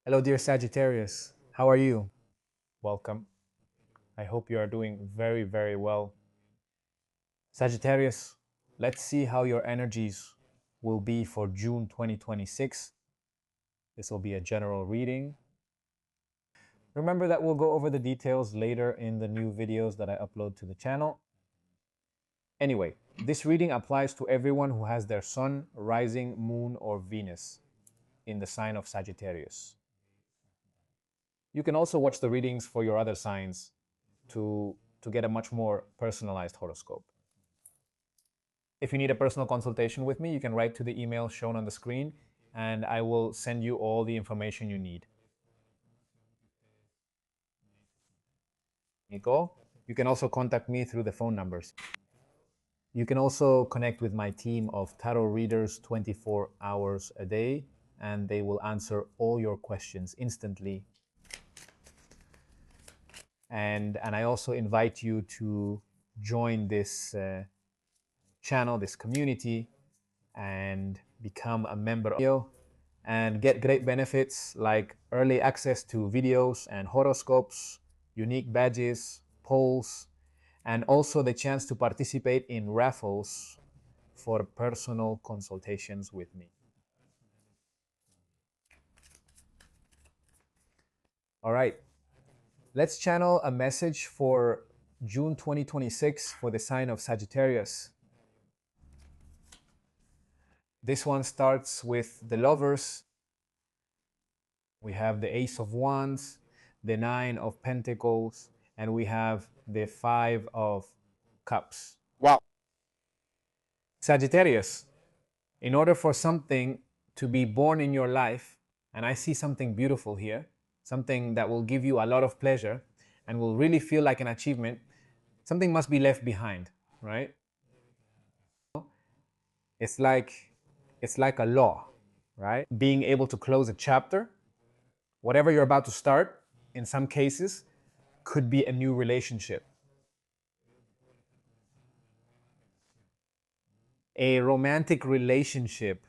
Hello, dear Sagittarius. How are you? Welcome. I hope you are doing very, very well. Sagittarius, let's see how your energies will be for June 2026. This will be a general reading. Remember that we'll go over the details later in the new videos that I upload to the channel. Anyway, this reading applies to everyone who has their sun, rising, moon, or Venus in the sign of Sagittarius. You can also watch the readings for your other signs to get a much more personalized horoscope. If you need a personal consultation with me, you can write to the email shown on the screen and I will send you all the information you need. Nico, you can also contact me through the phone numbers. You can also connect with my team of tarot readers 24 hours a day, and they will answer all your questions instantly. And I also invite you to join this channel, this community, and become a member and get great benefits like early access to videos and horoscopes, unique badges, polls, and also the chance to participate in raffles for personal consultations with me. All right, let's channel a message for June 2026 for the sign of Sagittarius. This one starts with the lovers. We have the Ace of Wands, the Nine of Pentacles, and we have the Five of Cups. Wow. Sagittarius, in order for something to be born in your life, and I see something beautiful here, something that will give you a lot of pleasure and will really feel like an achievement, something must be left behind, right? It's like a law, right? Being able to close a chapter, whatever you're about to start, in some cases, could be a new relationship. A romantic relationship.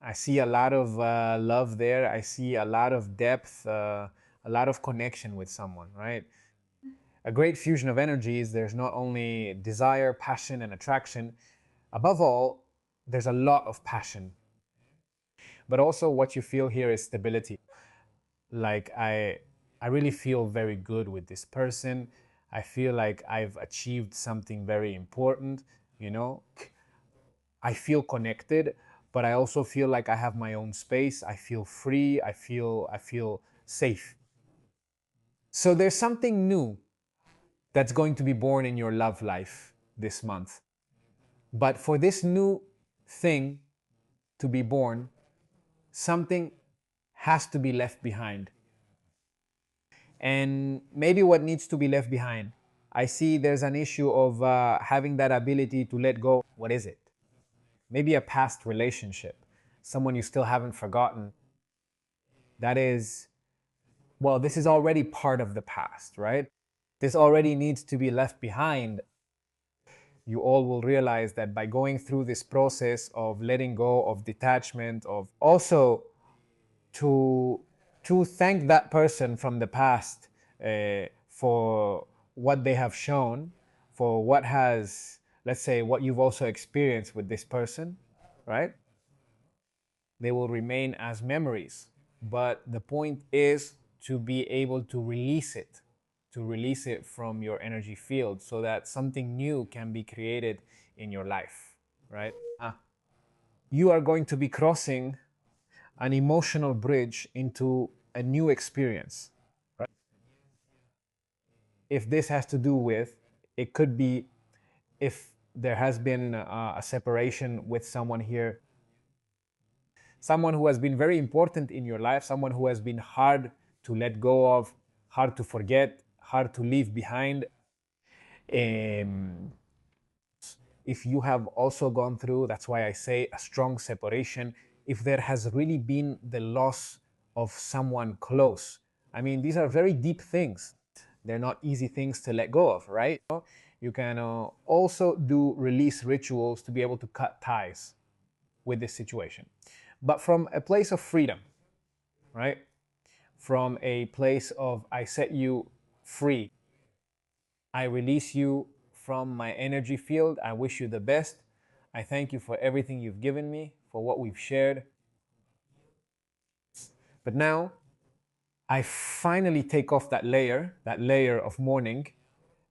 I see a lot of love there. I see a lot of depth, a lot of connection with someone, right? A great fusion of energies. There's not only desire, passion, and attraction. Above all, there's a lot of passion. But also what you feel here is stability. Like I really feel very good with this person. I feel like I've achieved something very important, you know? I feel connected, but I also feel like I have my own space. I feel free. I feel safe. So there's something new that's going to be born in your love life this month. But for this new thing to be born, something has to be left behind. And maybe what needs to be left behind, I see there's an issue of having that ability to let go. What is it? Maybe a past relationship, someone you still haven't forgotten. That is, well, this is already part of the past, right? This already needs to be left behind. You all will realize that by going through this process of letting go, of detachment, of also to thank that person from the past for what they have shown, for what has, let's say, what you've also experienced with this person, right? They will remain as memories. But the point is to be able to release it from your energy field so that something new can be created in your life, right? You are going to be crossing an emotional bridge into a new experience. Right? If this has to do with, it could be if there has been a separation with someone here, someone who has been very important in your life, someone who has been hard to let go of, hard to forget, hard to leave behind. Um, if you have also gone through, that's why I say a strong separation, if there has really been the loss of someone close. I mean, these are very deep things. They're not easy things to let go of, right? You can also do release rituals to be able to cut ties with this situation, but from a place of freedom, right? from a place of I set you free. I release you from my energy field. I wish you the best. I thank you for everything you've given me, for what we've shared. But now I finally take off that layer of mourning,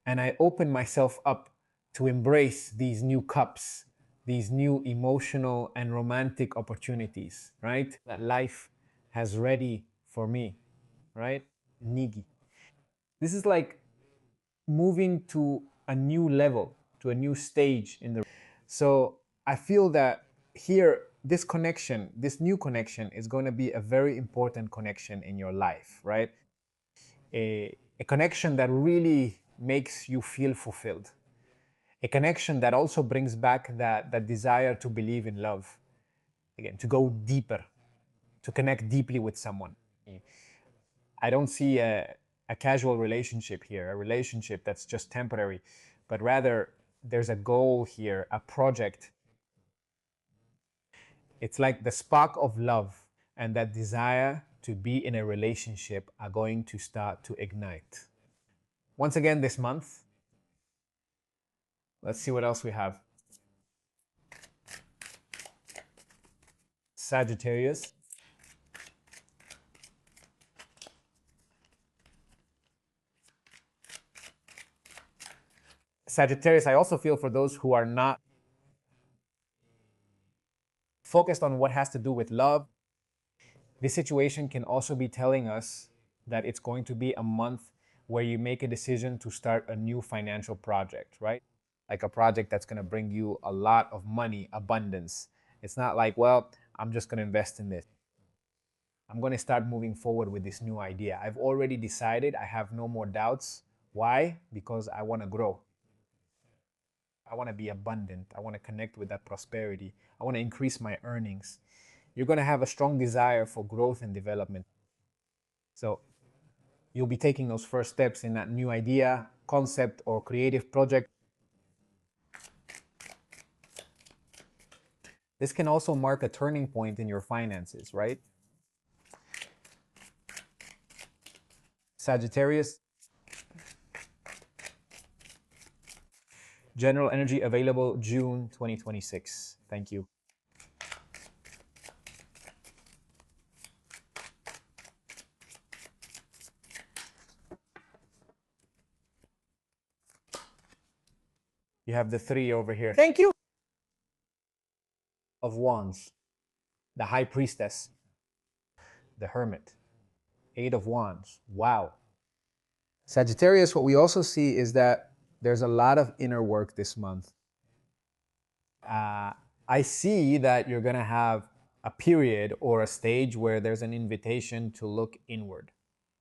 and I open myself up to embrace these new cups, these new emotional and romantic opportunities, right? That life has ready for me, right? Nigi. This is like moving to a new level, to a new stage in the. So I feel that here, this connection, this new connection is going to be a very important connection in your life, right? A connection that really makes you feel fulfilled. A connection that also brings back that desire to believe in love, again, to go deeper, to connect deeply with someone. I don't see a casual relationship here, a relationship that's just temporary, but rather there's a goal here, a project. It's like the spark of love and that desire to be in a relationship are going to start to ignite. Once again, this month, let's see what else we have. Sagittarius. Sagittarius, I also feel for those who are not focused on what has to do with love. This situation can also be telling us that it's going to be a month where you make a decision to start a new financial project, right? Like a project that's going to bring you a lot of money, abundance. It's not like, well, I'm just going to invest in this. I'm going to start moving forward with this new idea. I've already decided. I have no more doubts. Why? Because I want to grow. I want to be abundant. I want to connect with that prosperity. I want to increase my earnings. You're going to have a strong desire for growth and development. So you'll be taking those first steps in that new idea, concept, or creative project. This can also mark a turning point in your finances, right? Sagittarius, general energy available June 2026. Thank you. You have the 3 over here. Thank you. Of Wands, the High Priestess, the Hermit, 8 of Wands. Wow. Sagittarius, what we also see is that there's a lot of inner work this month. I see that you're going to have a period or a stage where there's an invitation to look inward,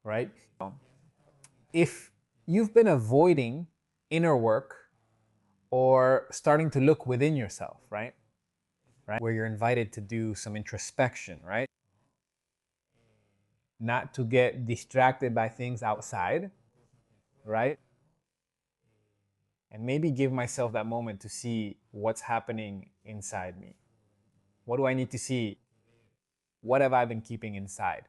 right? If you've been avoiding inner work or starting to look within yourself, right? Where you're invited to do some introspection, right? Not to get distracted by things outside, right? And maybe give myself that moment to see what's happening inside me. What do I need to see? What have I been keeping inside?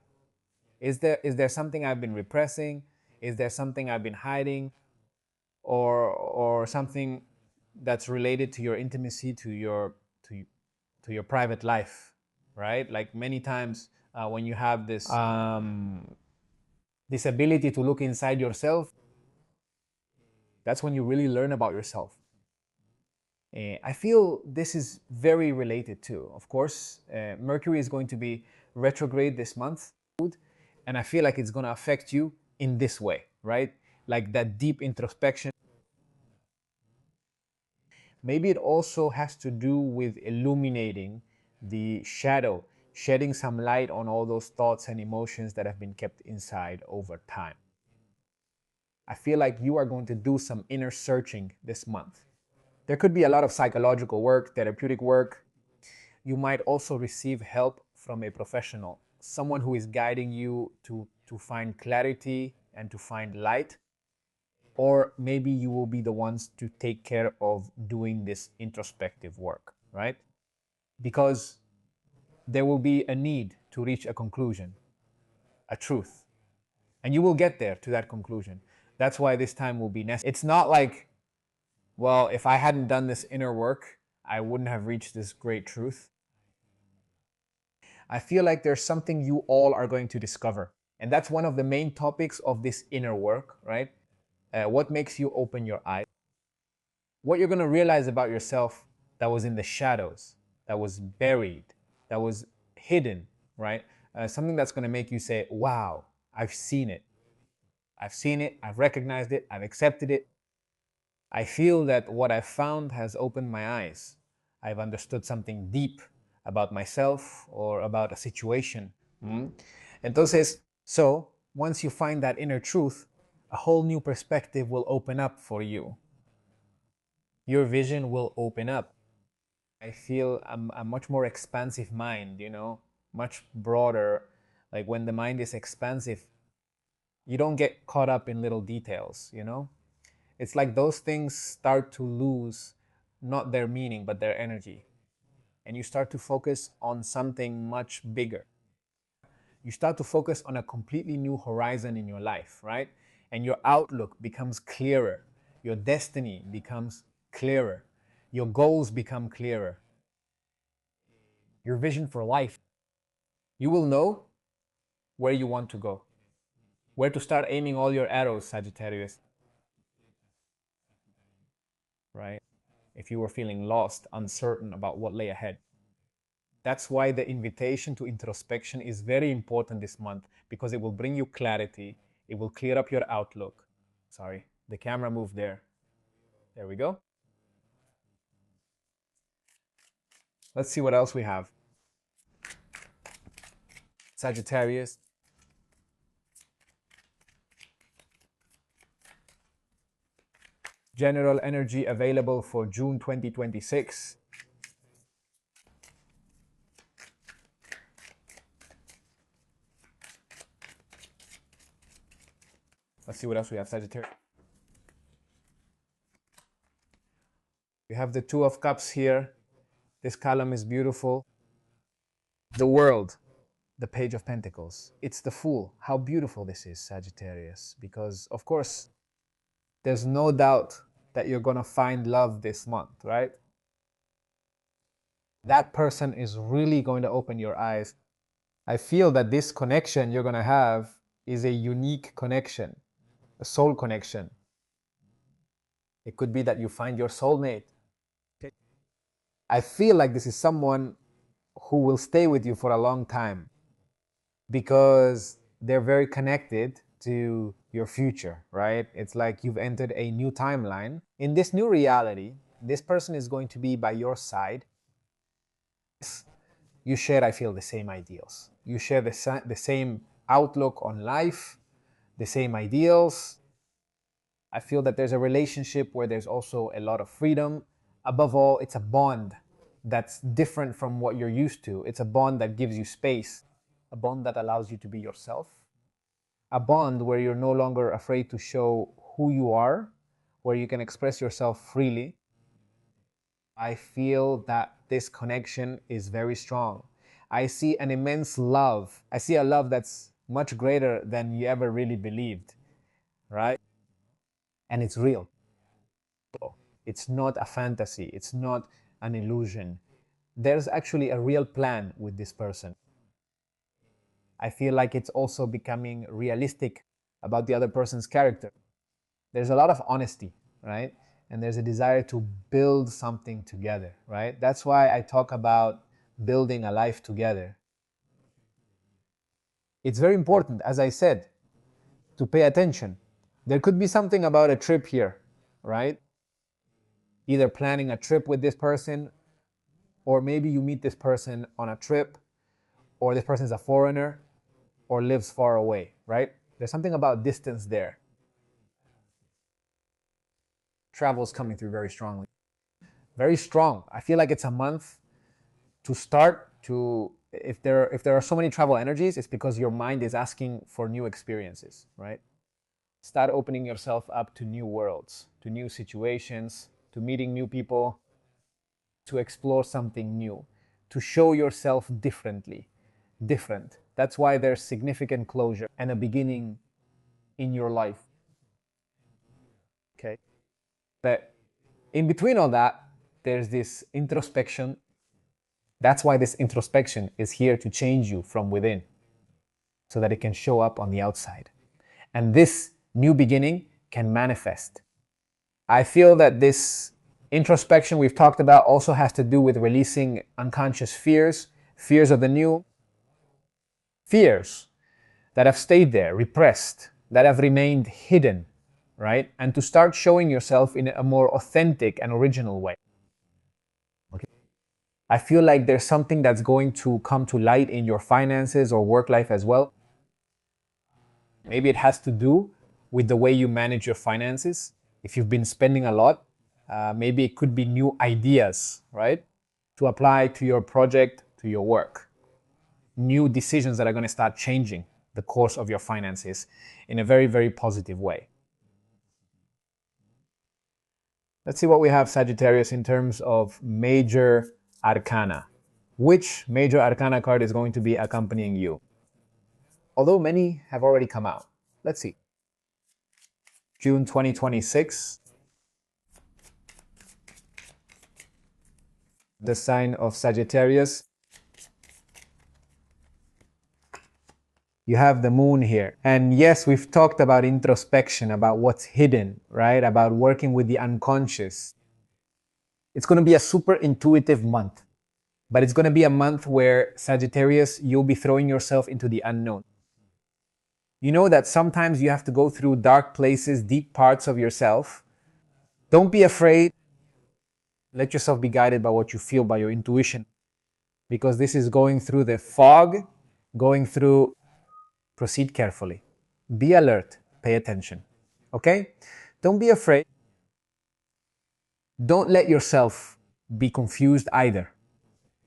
Is there something I've been repressing? Is there something I've been hiding? Or something that's related to your intimacy, to your private life, right? Like many times when you have this ability to look inside yourself, that's when you really learn about yourself. I feel this is very related too. Of course, Mercury is going to be retrograde this month, and I feel like it's going to affect you in this way, right? Like that deep introspection. Maybe it also has to do with illuminating the shadow, shedding some light on all those thoughts and emotions that have been kept inside over time. I feel like you are going to do some inner searching this month. There could be a lot of psychological work, therapeutic work. You might also receive help from a professional, someone who is guiding you to find clarity and to find light. Or maybe you will be the ones to take care of doing this introspective work, right? Because there will be a need to reach a conclusion, a truth. And you will get there to that conclusion. That's why this time will be necessary. It's not like, well, if I hadn't done this inner work, I wouldn't have reached this great truth. I feel like there's something you all are going to discover. And that's one of the main topics of this inner work, right? What makes you open your eyes? What you're going to realize about yourself that was in the shadows, that was buried, that was hidden, right? Something that's going to make you say, wow, I've seen it. I've seen it, I've recognized it, I've accepted it. I feel that what I've found has opened my eyes. I've understood something deep about myself or about a situation. Entonces, so once you find that inner truth, a whole new perspective will open up for you. Your vision will open up. I feel a much more expansive mind, much broader. Like when the mind is expansive, you don't get caught up in little details. It's like those things start to lose not their meaning, but their energy. And you start to focus on something much bigger. You start to focus on a completely new horizon in your life, right? And your outlook becomes clearer. Your destiny becomes clearer. Your goals become clearer. Your vision for life. You will know where you want to go, where to start aiming all your arrows, Sagittarius, right? If you were feeling lost, uncertain about what lay ahead. That's why the invitation to introspection is very important this month, because it will bring you clarity. It will clear up your outlook. Sorry, the camera moved there. There we go. Let's see what else we have. Sagittarius. General energy available for June 2026. Let's see what else we have, Sagittarius. We have the Two of Cups here. This column is beautiful. The World, the Page of Pentacles. It's the Fool. How beautiful this is, Sagittarius. Because, of course, there's no doubt that you're going to find love this month, right? That person is really going to open your eyes. I feel that this connection you're going to have is a unique connection, a soul connection. It could be that you find your soulmate. I feel like this is someone who will stay with you for a long time because they're very connected to your future, right? It's like you've entered a new timeline. In this new reality, this person is going to be by your side. You share, I feel, the same ideals. You share the same outlook on life, the same ideals. I feel that there's a relationship where there's also a lot of freedom. Above all, it's a bond that's different from what you're used to. It's a bond that gives you space, a bond that allows you to be yourself, a bond where you're no longer afraid to show who you are, where you can express yourself freely. I feel that this connection is very strong. I see an immense love. I see a love that's much greater than you ever really believed, right? And it's real. It's not a fantasy. It's not an illusion. There's actually a real plan with this person. I feel like it's also becoming realistic about the other person's character. There's a lot of honesty, right? And there's a desire to build something together, right? That's why I talk about building a life together. It's very important, as I said, to pay attention. There could be something about a trip here, right? Either planning a trip with this person, or maybe you meet this person on a trip, or this person is a foreigner, or lives far away, right? There's something about distance there. Travel is coming through very strongly. Very strong. I feel like it's a month to start to, if there are so many travel energies, it's because your mind is asking for new experiences, right? Start opening yourself up to new worlds, to new situations, to meeting new people, to explore something new, to show yourself differently, different. That's why there's significant closure and a beginning in your life. Okay. But in between all that, there's this introspection. That's why this introspection is here to change you from within so that it can show up on the outside. And this new beginning can manifest. I feel that this introspection we've talked about also has to do with releasing unconscious fears, fears of the new, fears that have stayed there, repressed, that have remained hidden, right? And to start showing yourself in a more authentic and original way. Okay. I feel like there's something that's going to come to light in your finances or work life as well. Maybe it has to do with the way you manage your finances. If you've been spending a lot, maybe it could be new ideas, right? To apply to your project, to your work. New decisions that are going to start changing the course of your finances in a very, very positive way. Let's see what we have, Sagittarius, in terms of major arcana. Which major arcana card is going to be accompanying you? Although many have already come out. Let's see. June 2026. The sign of Sagittarius. You have the moon here. And yes, we've talked about introspection, about what's hidden, right? About working with the unconscious. It's going to be a super intuitive month, but it's going to be a month where, Sagittarius, you'll be throwing yourself into the unknown. You know that sometimes you have to go through dark places, deep parts of yourself. Don't be afraid. Let yourself be guided by what you feel, by your intuition, because this is going through the fog, going through. Proceed carefully. Be alert. Pay attention. Okay? Don't be afraid. Don't let yourself be confused either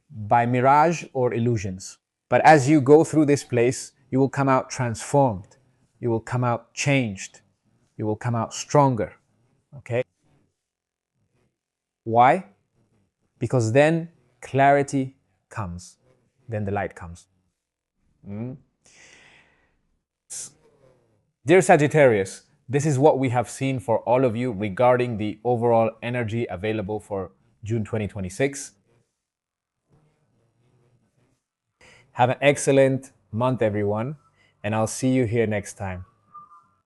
by mirage or illusions. But as you go through this place, you will come out transformed. You will come out changed. You will come out stronger. Okay? Why? Because then clarity comes. Then the light comes. Dear Sagittarius, this is what we have seen for all of you regarding the overall energy available for June 2026. Have an excellent month, everyone, and I'll see you here next time.